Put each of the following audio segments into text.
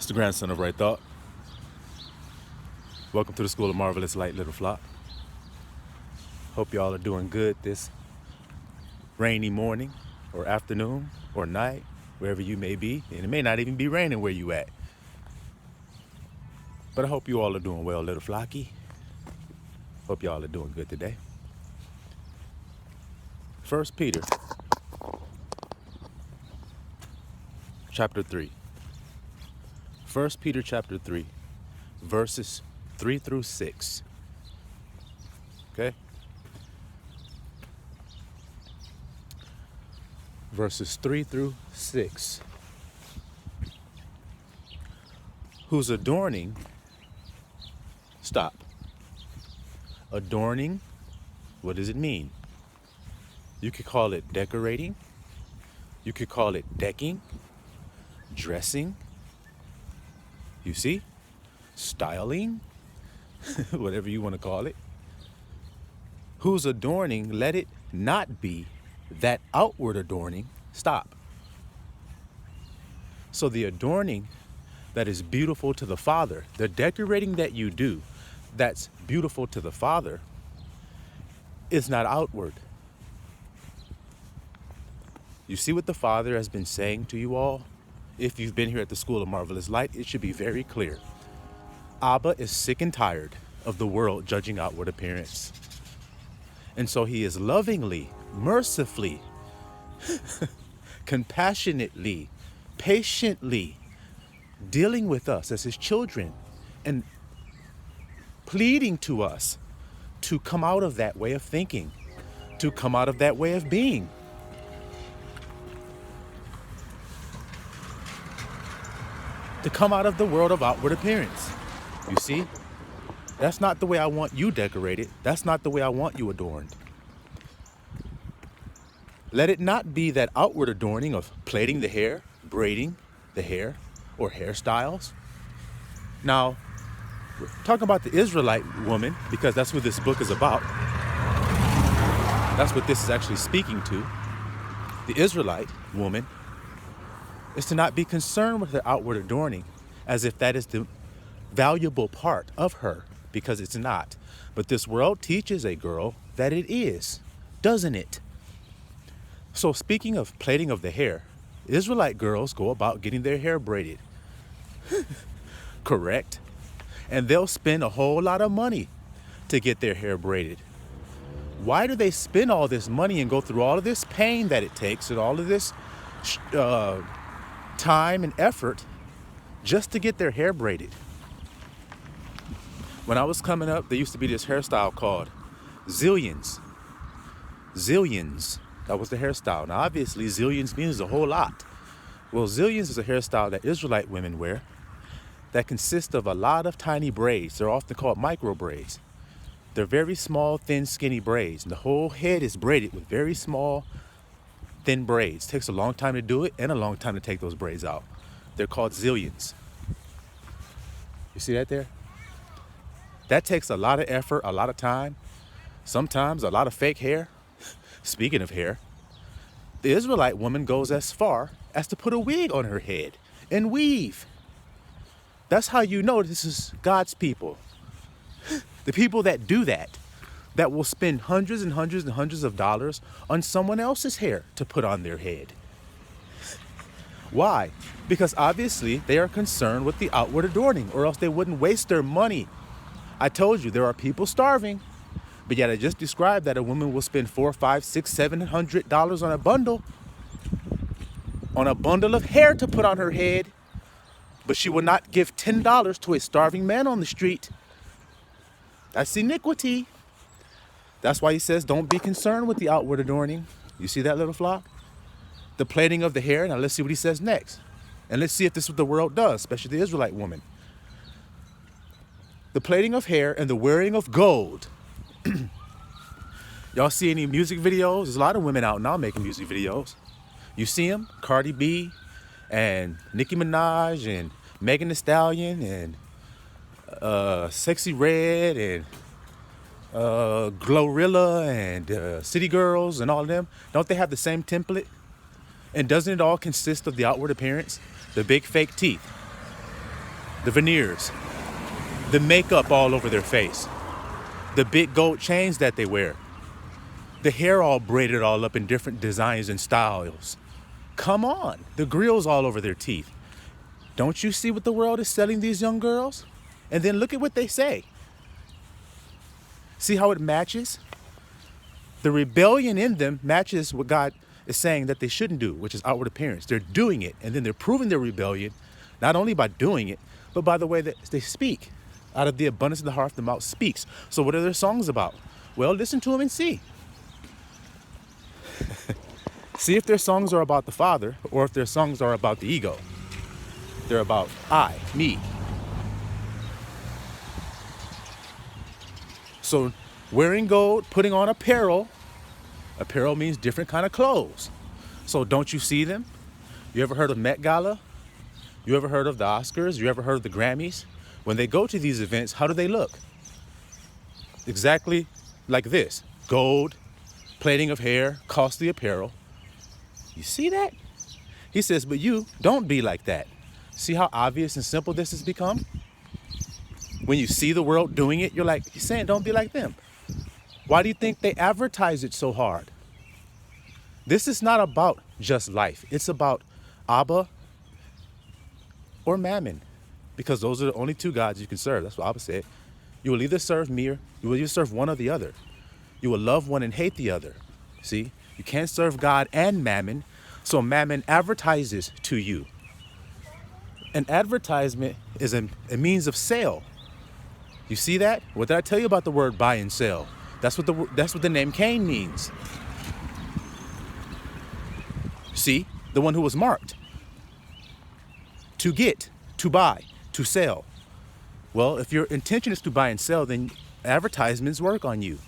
It's the grandson of Right Thought. Welcome to the School of Marvelous Light, Little Flock. Hope y'all are doing good this rainy morning or afternoon or night, wherever you may be. And it may not even be raining where you at. But I hope you all are doing well, Little Flocky. Hope y'all are doing good today. 1 Peter chapter 3. 1 Peter chapter 3, verses 3 through 6. Okay? Verses 3 through 6. Whose adorning, stop. Adorning, what does it mean? You could call it decorating. You could call it decking, dressing. You see? Styling, whatever you want to call it. Whose adorning, let it not be that outward adorning. Stop. So the adorning that is beautiful to the Father, the decorating that you do that's beautiful to the Father, is not outward. You see what the Father has been saying to you all? If you've been here at the School of Marvelous Light, it should be very clear. Abba is sick and tired of the world judging outward appearance. And so he is lovingly, mercifully, compassionately, patiently dealing with us as his children and pleading to us to come out of that way of thinking, to come out of that way of being. To come out of the world of outward appearance. You see? That's not the way I want you decorated. That's not the way I want you adorned. Let it not be that outward adorning of plaiting the hair, braiding the hair, or hairstyles. Now, we're talking about the Israelite woman, because that's what this book is about. That's what this is actually speaking to. The Israelite woman is to not be concerned with her outward adorning as if that is the valuable part of her, because it's not. But this world teaches a girl that it is, doesn't it? So speaking of plaiting of the hair, Israelite girls go about getting their hair braided. Correct? And they'll spend a whole lot of money to get their hair braided. Why do they spend all this money and go through all of this pain that it takes and all of this time and effort just to get their hair braided? When I was coming up, there used to be this hairstyle called zillions. Zillions. That was the hairstyle. Now, obviously, zillions means a whole lot. Well, zillions is a hairstyle that Israelite women wear that consists of a lot of tiny braids. They're often called micro braids. They're very small, thin, skinny braids. And the whole head is braided with very small, thin braids. Takes a long time to do it and a long time to take those braids out. They're called zillions. You see that there? That takes a lot of effort, a lot of time, sometimes a lot of fake hair. Speaking of hair, the Israelite woman goes as far as to put a wig on her head and weave. That's how you know this is God's people. The people that do that will spend hundreds and hundreds and hundreds of dollars on someone else's hair to put on their head. Why? Because obviously they are concerned with the outward adorning, or else they wouldn't waste their money. I told you there are people starving, but yet I just described that a woman will spend $400, $500, $600, $700 on a bundle of hair to put on her head, but she will not give $10 to a starving man on the street. That's iniquity. That's why he says, don't be concerned with the outward adorning. You see that, little flock? The plaiting of the hair. Now let's see what he says next. And let's see if this is what the world does, especially the Israelite woman. The plaiting of hair and the wearing of gold. Y'all see any music videos? There's a lot of women out now making music videos. You see them? Cardi B and Nicki Minaj and Megan Thee Stallion and Sexy Red and Glorilla and City Girls and all of them. Don't they have the same template? And doesn't it all consist of the outward appearance? The big fake teeth, the veneers, the makeup all over their face, the big gold chains that they wear, the hair all braided all up in different designs and styles. Come on, the grills all over their teeth. Don't you see what the world is selling these young girls? And then look at what they say. See how it matches? The rebellion in them matches what God is saying that they shouldn't do, which is outward appearance. They're doing it, and then they're proving their rebellion, not only by doing it, but by the way that they speak. Out of the abundance of the heart, the mouth speaks. So what are their songs about? Well, listen to them and see. See if their songs are about the Father or if their songs are about the ego. They're about I, me. So wearing gold, putting on apparel. Apparel means different kind of clothes. So don't you see them? You ever heard of Met Gala? You ever heard of the Oscars? You ever heard of the Grammys? When they go to these events, how do they look? Exactly like this. Gold, plaiting of hair, costly apparel. You see that? He says, but you don't be like that. See how obvious and simple this has become? When you see the world doing it, you're like, he's saying don't be like them. Why do you think they advertise it so hard? This is not about just life. It's about Abba or Mammon, because those are the only two gods you can serve. That's what Abba said. You will either serve me or you will either serve one or the other. You will love one and hate the other. See, you can't serve God and Mammon. So Mammon advertises to you. An advertisement is a means of sale. You see that? What did I tell you about the word buy and sell? That's what the name Cain means. See, the one who was marked. To get, to buy, to sell. Well, if your intention is to buy and sell, then advertisements work on you.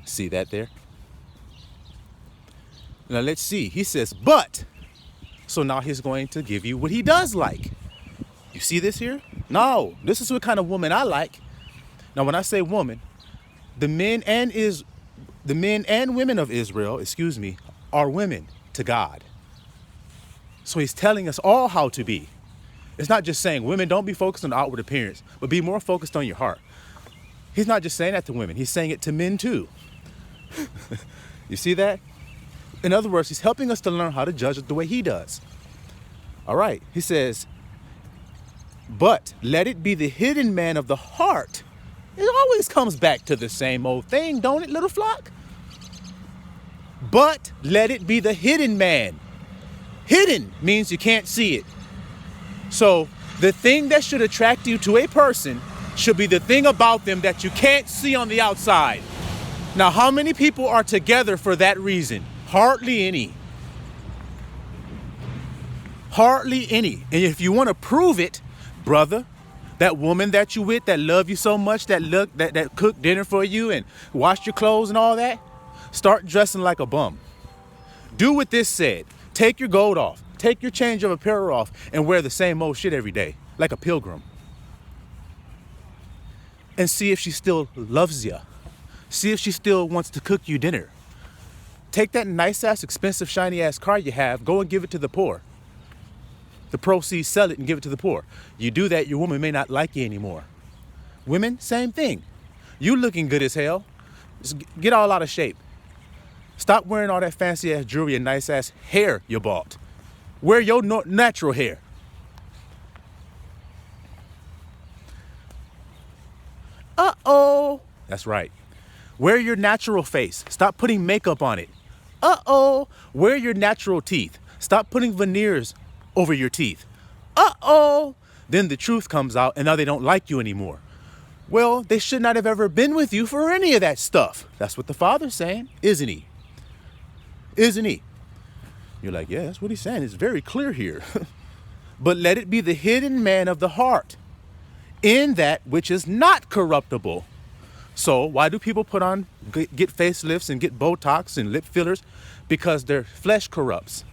See that there? Now let's see. He says, but. So now he's going to give you what he does like. You see this here? No, this is what kind of woman I like. Now, when I say woman, the men and women of Israel, are women to God. So he's telling us all how to be. It's not just saying women don't be focused on outward appearance, but be more focused on your heart. He's not just saying that to women. He's saying it to men too. You see that? In other words, he's helping us to learn how to judge it the way he does. All right. He says, but let it be the hidden man of the heart. It always comes back to the same old thing, don't it, little flock? But let it be the hidden man. Hidden means you can't see it. So the thing that should attract you to a person should be the thing about them that you can't see on the outside. Now, how many people are together for that reason? Hardly any. Hardly any. And if you want to prove it, brother, that woman that you with that love you so much, that cooked dinner for you and washed your clothes and all that, start dressing like a bum. Do what this said. Take your gold off. Take your change of apparel off and wear the same old shit every day, like a pilgrim. And see if she still loves you. See if she still wants to cook you dinner. Take that nice ass, expensive, shiny ass car you have, go and give it to the poor. The proceeds, sell it and give it to the poor. You do that, your woman may not like you anymore. Women, same thing. You looking good as hell. Just get all out of shape. Stop wearing all that fancy ass jewelry and nice ass hair you bought. Wear your natural hair. Uh-oh. That's right. Wear your natural face. Stop putting makeup on it. Uh-oh. Wear your natural teeth. Stop putting veneers over your teeth. Uh-oh. Then the truth comes out and now they don't like you anymore. Well, they should not have ever been with you for any of that stuff. That's what the Father's saying, isn't he? Isn't he? You're like, yeah, that's what he's saying. It's very clear here. But let it be the hidden man of the heart in that which is not corruptible. So why do people get facelifts and get Botox and lip fillers? Because their flesh corrupts.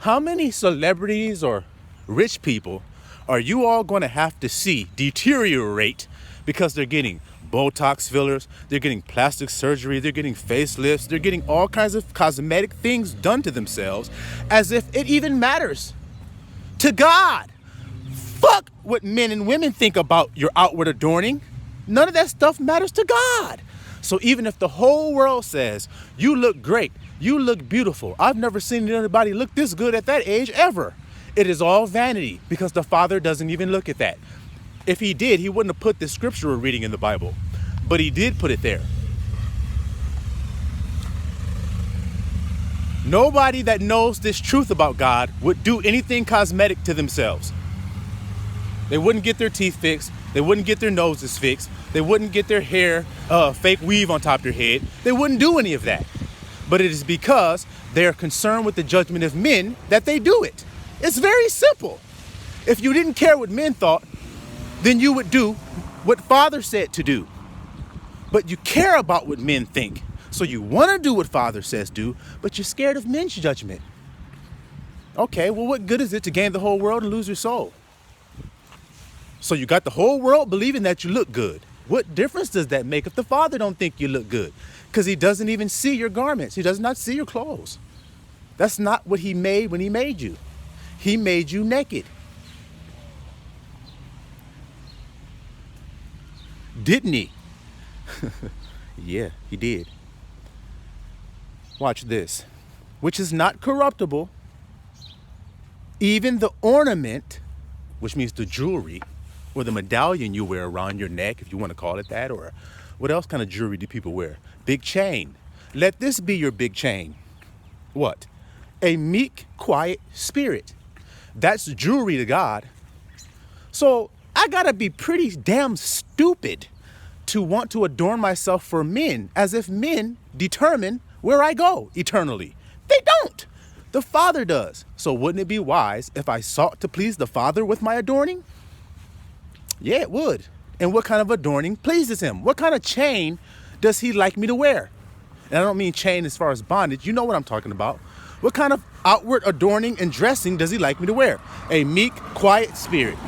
How many celebrities or rich people are you all going to have to see deteriorate because they're getting Botox fillers. They're getting plastic surgery. They're getting facelifts. They're getting all kinds of cosmetic things done to themselves as if it even matters to God. Fuck what men and women think about your outward adorning. None of that stuff matters to God. So even if the whole world says, you look great, you look beautiful, I've never seen anybody look this good at that age ever. It is all vanity because the Father doesn't even look at that. If he did, he wouldn't have put this scripture we're reading in the Bible, but he did put it there. Nobody that knows this truth about God would do anything cosmetic to themselves. They wouldn't get their teeth fixed. They wouldn't get their noses fixed. They wouldn't get their hair, fake weave on top of their head. They wouldn't do any of that. But it is because they're concerned with the judgment of men that they do it. It's very simple. If you didn't care what men thought, then you would do what Father said to do. But you care about what men think. So you want to do what Father says do, but you're scared of men's judgment. Okay, well, what good is it to gain the whole world and lose your soul? So you got the whole world believing that you look good. What difference does that make if the Father don't think you look good? Because he doesn't even see your garments. He does not see your clothes. That's not what he made when he made you. He made you naked. Didn't he? Yeah, he did. Watch this. Which is not corruptible. Even the ornament, which means the jewelry, or the medallion you wear around your neck, if you want to call it that, or what else kind of jewelry do people wear? Big chain. Let this be your big chain. What? A meek, quiet spirit. That's jewelry to God. So I gotta be pretty damn stupid to want to adorn myself for men, as if men determine where I go eternally. They don't. The Father does. So wouldn't it be wise if I sought to please the Father with my adorning? Yeah, it would. And what kind of adorning pleases him? What kind of chain does he like me to wear? And I don't mean chain as far as bondage. You know what I'm talking about. What kind of outward adorning and dressing does he like me to wear? A meek, quiet spirit.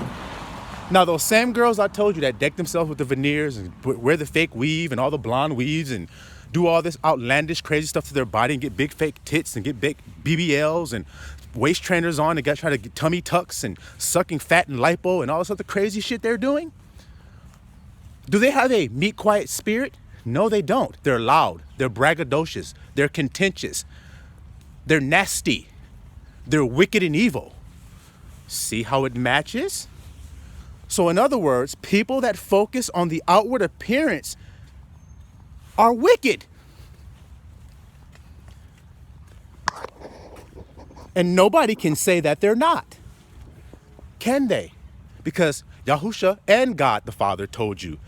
Now, those same girls I told you that deck themselves with the veneers and wear the fake weave and all the blonde weaves and do all this outlandish, crazy stuff to their body and get big fake tits and get big BBLs and waist trainers on and try to get tummy tucks and sucking fat and lipo and all this other crazy shit they're doing. Do they have a meek, quiet spirit? No, they don't. They're loud. They're braggadocious. They're contentious. They're nasty. They're wicked and evil. See how it matches? So in other words, people that focus on the outward appearance are wicked. And nobody can say that they're not. Can they? Because Yahusha and God the Father told you,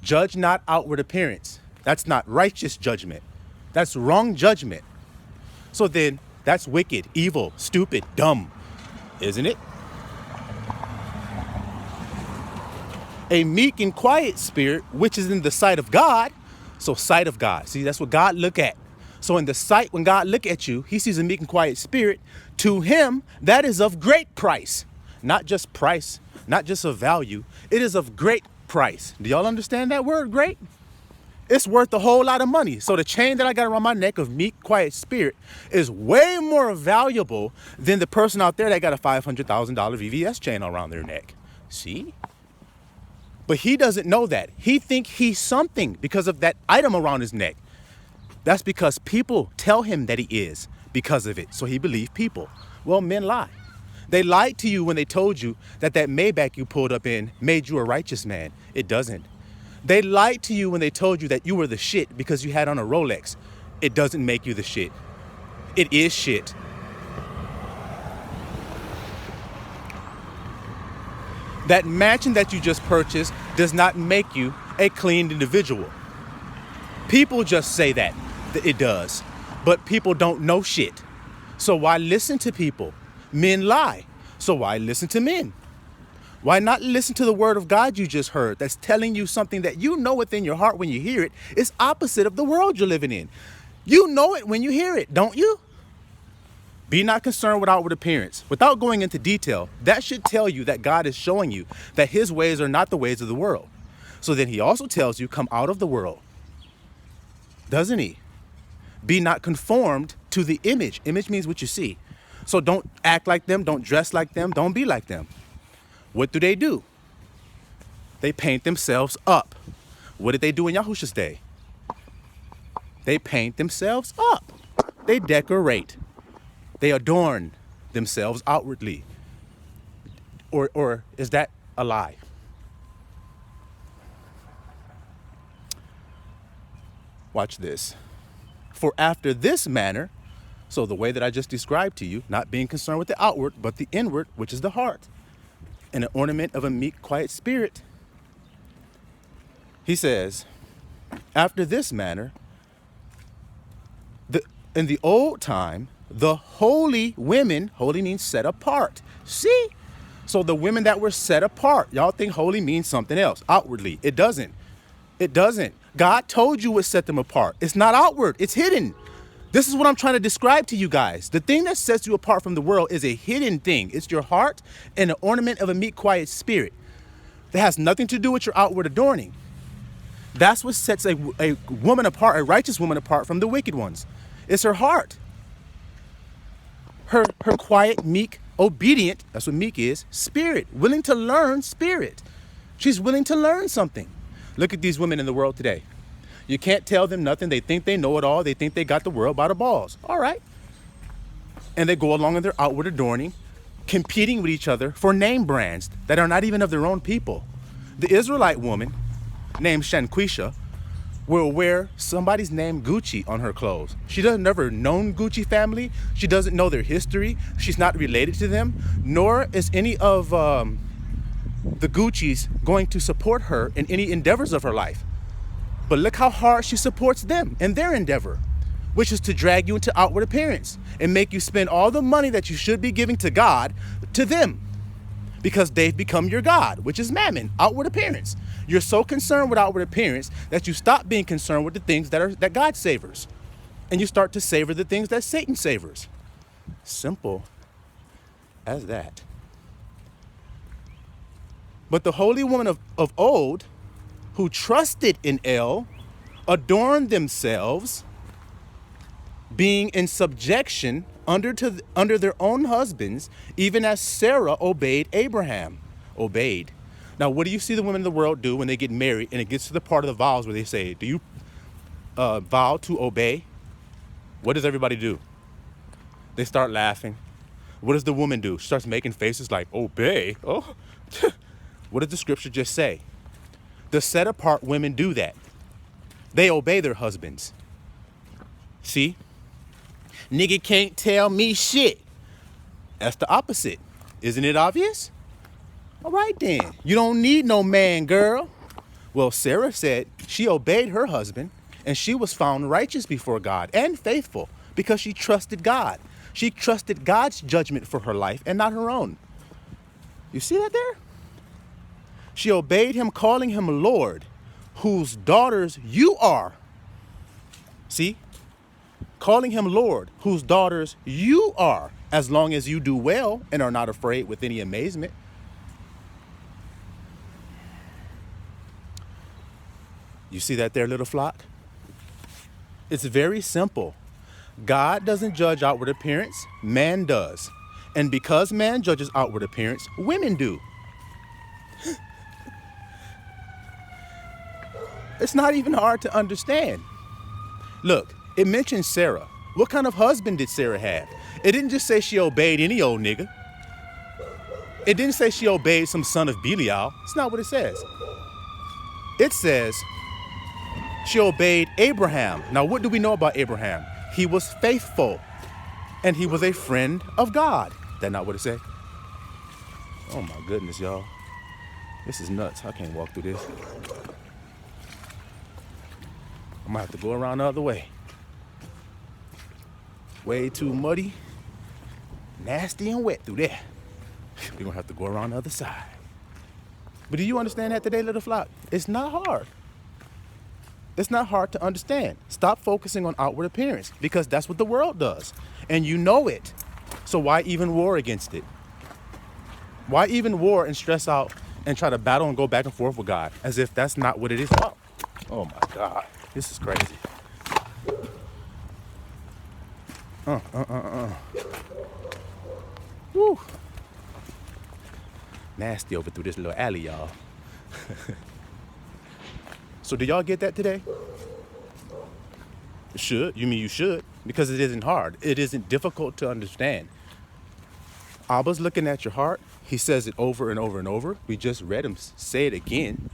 judge not outward appearance. That's not righteous judgment. That's wrong judgment. So then that's wicked, evil, stupid, dumb, isn't it? A meek and quiet spirit, which is in the sight of God. So sight of God. See, that's what God look at. So in the sight, when God look at you, he sees a meek and quiet spirit. To him, that is of great price. Not just price, not just of value. It is of great price. Do y'all understand that word, great? It's worth a whole lot of money. So the chain that I got around my neck of meek, quiet spirit is way more valuable than the person out there that got a $500,000 VVS chain around their neck. See? But he doesn't know that. He think he's something because of that item around his neck. That's because people tell him that he is because of it. So he believed people. Well, men lie. They lied to you when they told you that Maybach you pulled up in made you a righteous man. It doesn't. They lied to you when they told you that you were the shit because you had on a Rolex. It doesn't make you the shit. It is shit. That mansion that you just purchased does not make you a clean individual. People just say that it does, but people don't know shit. So why listen to people? Men lie. So why listen to men? Why not listen to the word of God you just heard that's telling you something that you know within your heart when you hear it is opposite of the world you're living in. You know it when you hear it, don't you? Be not concerned with outward appearance. Without going into detail, that should tell you that God is showing you that his ways are not the ways of the world. So then he also tells you, come out of the world, doesn't he? Be not conformed to the image. Image means what you see. So don't act like them, don't dress like them, don't be like them. What do? They paint themselves up. What did they do in Yahushua's day? They paint themselves up. They decorate. They adorn themselves outwardly. Or is that a lie? Watch this. For after this manner, so the way that I just described to you, not being concerned with the outward, but the inward, which is the heart, and an ornament of a meek, quiet spirit. He says, after this manner, in the old time, the holy women, holy means set apart. See? So the women that were set apart, y'all think holy means something else, outwardly. It doesn't. It doesn't. God told you what set them apart. It's not outward. It's hidden. This is what I'm trying to describe to you guys. The thing that sets you apart from the world is a hidden thing. It's your heart and an ornament of a meek, quiet spirit. That has nothing to do with your outward adorning. That's what sets a woman apart, a righteous woman apart from the wicked ones. It's her heart. Her quiet, meek, obedient, that's what meek is, spirit, willing to learn spirit. She's willing to learn something. Look at these women in the world today. You can't tell them nothing. They think they know it all. They think they got the world by the balls. All right. And they go along in their outward adorning, competing with each other for name brands that are not even of their own people. The Israelite woman named Shanquisha will wear somebody's name Gucci on her clothes. She doesn't never known Gucci family. She doesn't know their history. She's not related to them, nor is any of the Gucci's going to support her in any endeavors of her life. But look how hard she supports them in their endeavor, which is to drag you into outward appearance and make you spend all the money that you should be giving to God to them, because they've become your God, which is mammon, outward appearance. You're so concerned with outward appearance that you stop being concerned with the things that God savors, and you start to savor the things that Satan savors. Simple as that. But the holy woman of old, who trusted in El, adorned themselves, being in subjection under their own husbands, even as Sarah obeyed Abraham. Obeyed. Now, what do you see the women of the world do when they get married and it gets to the part of the vows where they say, do you vow to obey? What does everybody do? They start laughing. What does the woman do? She starts making faces like, obey? Oh, what does the scripture just say? The set apart women do that. They obey their husbands. See? Nigga can't tell me shit. That's the opposite. Isn't it obvious? All right then. You don't need no man, girl. Well, Sarah said she obeyed her husband and she was found righteous before God and faithful because she trusted God. She trusted God's judgment for her life and not her own. You see that there? She obeyed him, calling him Lord, whose daughters you are. See? Calling him Lord, whose daughters you are, as long as you do well and are not afraid with any amazement. You see that there, little flock? It's very simple. God doesn't judge outward appearance, man does. And because man judges outward appearance, women do. It's not even hard to understand. Look, it mentions Sarah. What kind of husband did Sarah have? It didn't just say she obeyed any old nigga. It didn't say she obeyed some son of Belial. It's not what it says. It says she obeyed Abraham. Now, what do we know about Abraham? He was faithful and he was a friend of God. That's not what it said. Oh my goodness, y'all. This is nuts. I can't walk through this. I might have to go around the other way. Way too muddy, nasty and wet through there. We're going to have to go around the other side. But do you understand that today, little flock? It's not hard. It's not hard to understand. Stop focusing on outward appearance because that's what the world does. And you know it. So why even war against it? Why even war and stress out and try to battle and go back and forth with God as if that's not what it is. Oh my God, this is crazy. Woo. Nasty over through this little alley, y'all. So do y'all get that today? Should. You mean you should? Because it isn't hard. It isn't difficult to understand. Abba's looking at your heart. He says it over and over and over. We just read him say it again.